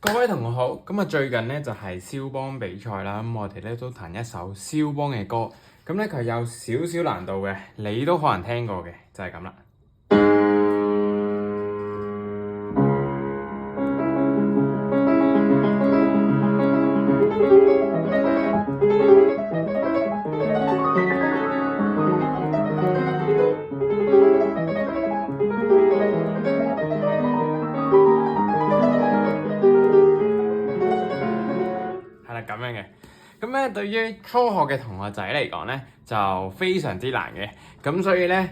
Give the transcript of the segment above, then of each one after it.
各位同學好，咁啊最近咧就係肖邦比賽啦，咁我哋咧都彈一首肖邦嘅歌，咁咧佢有少少難度嘅，你都可能聽過嘅，就係咁啦。咁樣嘅，咁咧對於初學嘅同學仔嚟講咧，就非常之難嘅。咁所以咧，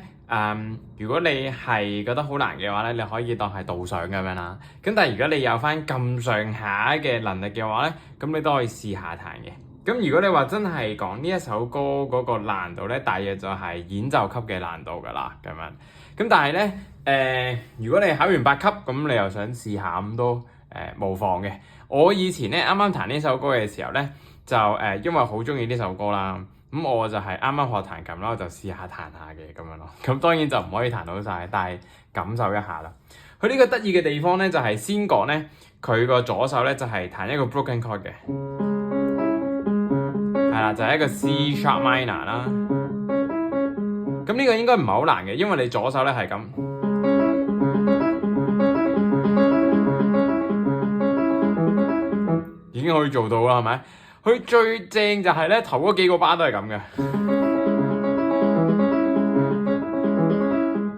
如果你係覺得好難嘅話咧，你可以當係導賞咁樣啦。咁但係如果你有翻咁上下嘅能力嘅話咧，咁你都可以試下彈嘅。咁如果你話真係講呢一首歌嗰個難度咧，大約就係演奏級嘅難度㗎啦，咁樣。咁但係咧，如果你考完8級，咁你又想試下咁都無妨嘅。我以前咧啱啱彈呢首歌嘅時候咧，就因為好中意呢首歌啦，咁我就係啱啱學彈琴啦，我就試下彈下嘅咁樣咯。咁當然就唔可以彈到晒，但係感受一下啦。佢呢個得意嘅地方咧，就係先講咧，佢個左手咧就係彈一個 broken chord 嘅，係啦，就係一個 C sharp minor 啦。咁呢個應該唔係好難嘅，因為你左手咧係咁。已經可以做到啦，係咪？佢最正就係咧，頭嗰幾個巴都係咁嘅，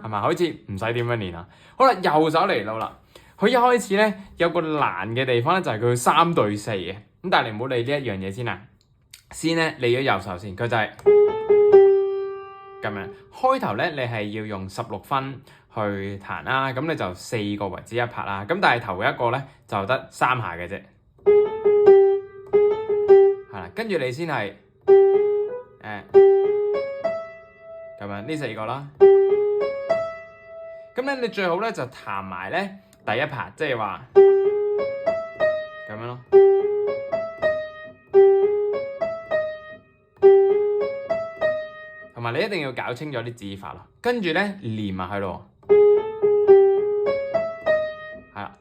係咪？好似唔使點樣練啊。好啦，右手嚟到啦。佢一開始咧有個難嘅地方咧，就係佢3對4嘅。咁但係你唔好理呢一樣嘢先啦。先咧理咗右手先，佢就係咁樣。開頭咧你係要用16分去彈啦，咁你就4個為之一拍啦。咁但係頭一個咧就得3下嘅啫。跟住你先係咁樣呢4個啦。咁咧你最好咧就彈埋咧第一拍，即係話咁樣咯。同埋你一定要搞清楚啲指法咯。跟住咧連埋去咯，係啦。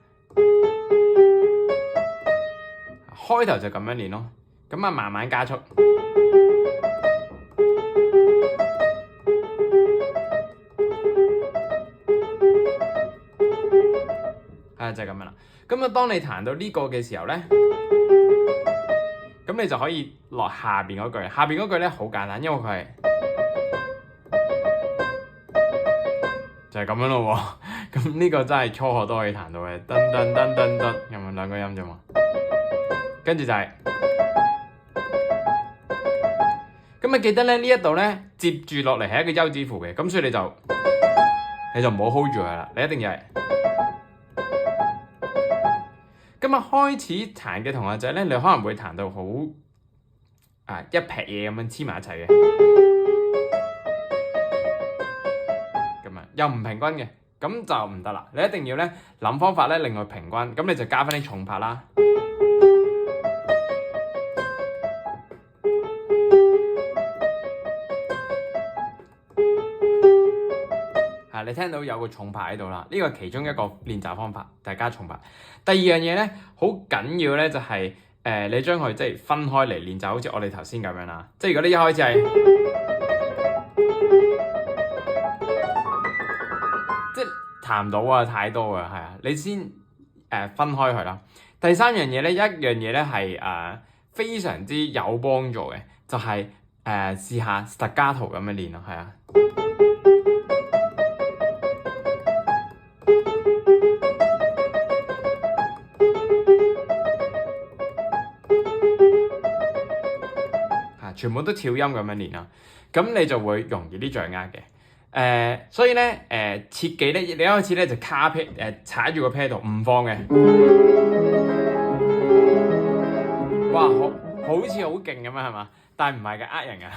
開頭就咁樣練咯。咁啊，慢慢加速，就係咁樣啦。咁啊，當你彈到呢個嘅時候咧，咁你就可以落下邊嗰句。下邊嗰句咧好簡單，因為佢係就係咁樣咯喎。咁呢個真係初學都可以彈到嘅，噔噔噔噔噔，咁樣2個音啫嘛。跟住就係。咁啊，記得咧呢一度咧接住落嚟係一個休止符嘅，咁所以你就唔好 hold 住佢啦，你一定要係。咁啊，開始彈嘅同學仔咧，你可能會彈到好一劈嘢咁樣黐埋一齊嘅，咁啊又唔平均嘅，咁就唔得啦。你一定要咧諗方法咧令佢平均，咁你就加翻啲重拍啦。你聽到有個重拍喺度啦，呢個係其中一個練習方法，就係加重拍。第二樣嘢咧，好緊要咧，就係你將佢即係分開嚟練習，好似我哋頭先咁樣啦。即係如果你一開始係即係彈唔到啊，太多啊，係啊，你先分開佢啦。第3樣嘢咧，一樣嘢咧係非常之有幫助嘅，就係試下 staccato 咁樣練咯，係啊。全部都跳音咁樣練啦，咁你就會容易啲掌握嘅。所以咧切記咧，你一開始咧就卡踩住個 pedal 唔放嘅。哇，好似好勁咁樣係嘛？但係唔係嘅，呃人㗎。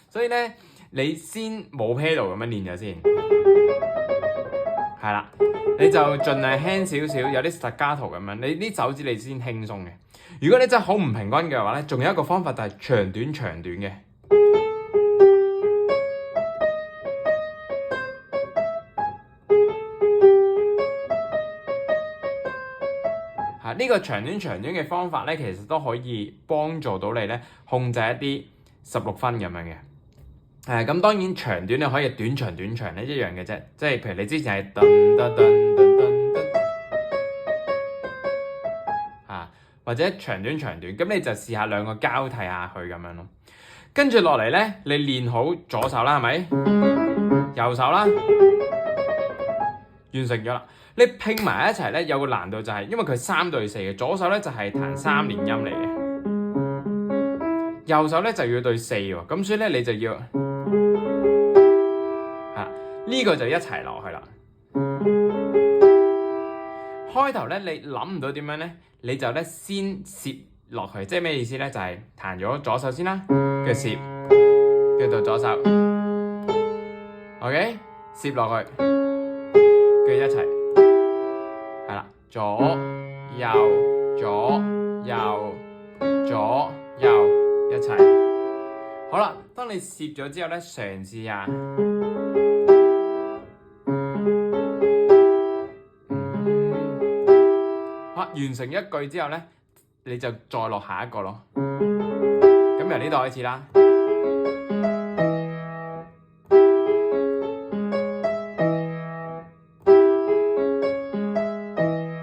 所以咧你先冇 pedal 咁樣練咗先，係啦，你就盡量輕少少，有啲 staccato咁樣，你啲手指你先輕鬆嘅。如果你真係好唔平均嘅話咧，仲有一個方法就係長短長短嘅。呢呢個長短嘅方法咧，其實都可以幫助到你咧控制一啲16分咁樣嘅。咁當然長短你可以短長咧一樣嘅啫，即係譬如你之前係噔噔噔噔噔噔或者長短，咁你就試下兩個交替下去咁樣咯。跟住落嚟咧，你練好左手啦，係咪？右手啦，完成咗啦。你拼埋一齊咧，有個難度就係因為佢3對4嘅，左手咧就係彈3連音嚟嘅，右手咧就要對4喎，咁所以咧你就要呢個就一齊落去啦。開頭咧你諗唔到點樣咧，你就咧先攝落去，即係咩意思咧？就係彈咗左手先啦，跟住攝，跟住到左手 ，OK， 攝落去，跟住一齊，係啦，左右左右左右一齊。好啦，當你攝咗之後咧，嘗試下。完成一句之後咧，你就再落下一個咯。咁由呢度開始啦。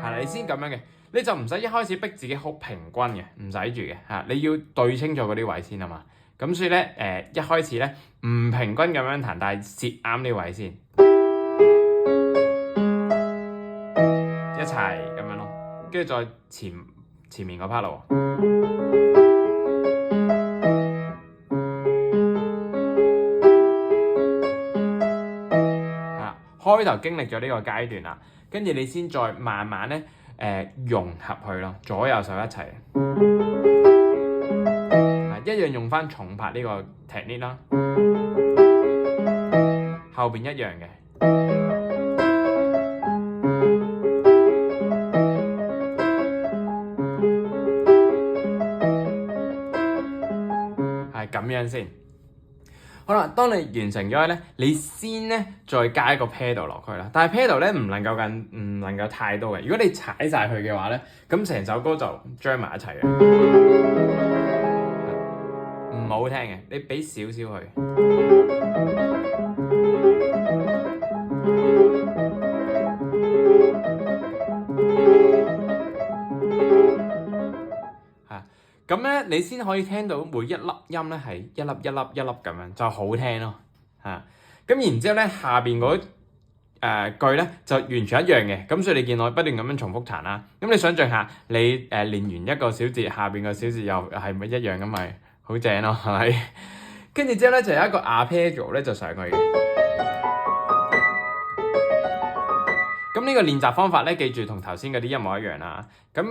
係啦，你先咁樣嘅，你就唔使一開始逼自己好平均嘅，唔使住嘅嚇。你要對清楚嗰啲位先啊嘛。咁所以咧，一開始咧唔平均咁樣彈，但係攝啱呢位先，一齊咁樣咯。跟住再前面嗰 part 咯，開頭經歷咗呢個階段啦，跟住你先再慢慢咧融合去咯，左右手一齊，一樣用翻重拍呢個 technique 啦，後邊一樣嘅。咁樣先，好啦。當你完成咗咧，你先咧再加一個 pedal 落去啦。但係 pedal 咧唔能夠太多嘅。如果你踩晒佢嘅話咧，咁成首歌就 join 埋一齊嘅，唔好聽嘅。你俾少少佢。咁咧，你先可以聽到每一粒音咧係一粒咁樣，就好聽咯嚇。咁然之後咧，下邊嗰句咧就完全一樣嘅。咁所以你見我不斷咁樣重複彈啦。咁你想象下，你練完一個小節，下邊個小節又係咪一樣咁，咪好正咯，係咪？跟住之後咧就有一個 arpeggio 咧就上去嘅。咁呢個練習方法咧，記住同頭先嗰啲一模一樣啦。咁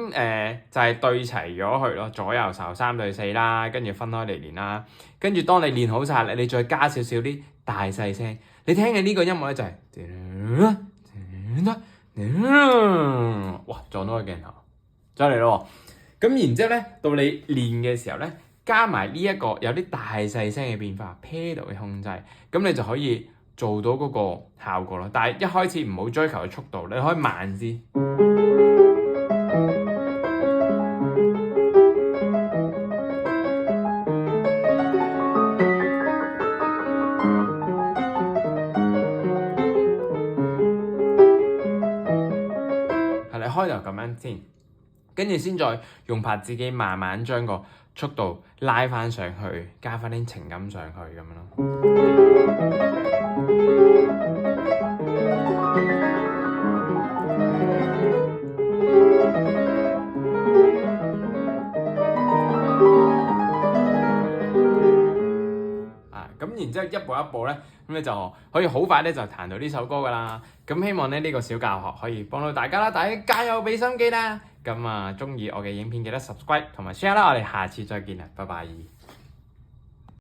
就係對齊咗佢咯，左右手3對4啦，跟住分開嚟練啦。跟住當你練好晒，你再加少少啲大細聲。你聽嘅呢個音樂咧就係，哇，撞到個鏡頭，再嚟咯。咁然之後咧，到你練嘅時候咧，加埋呢一個有啲大細聲嘅變化 pedal 嘅控制，咁你就可以做到嗰個效果咯。但係一開始唔好追求嘅速度，你可以慢啲。係你開頭咁樣先，跟住先再用拍子機慢慢將個速度拉翻上去，加翻啲情感上去咁樣咯。咁然之後一步一步咧，咁你就可以好快咧就彈到呢首歌噶啦。咁希望咧呢個小教學可以幫到大家啦，大家加油俾心機啦。咁中意我嘅影片記得 subscribe 同埋 share 啦。我哋下次再見啦，拜拜。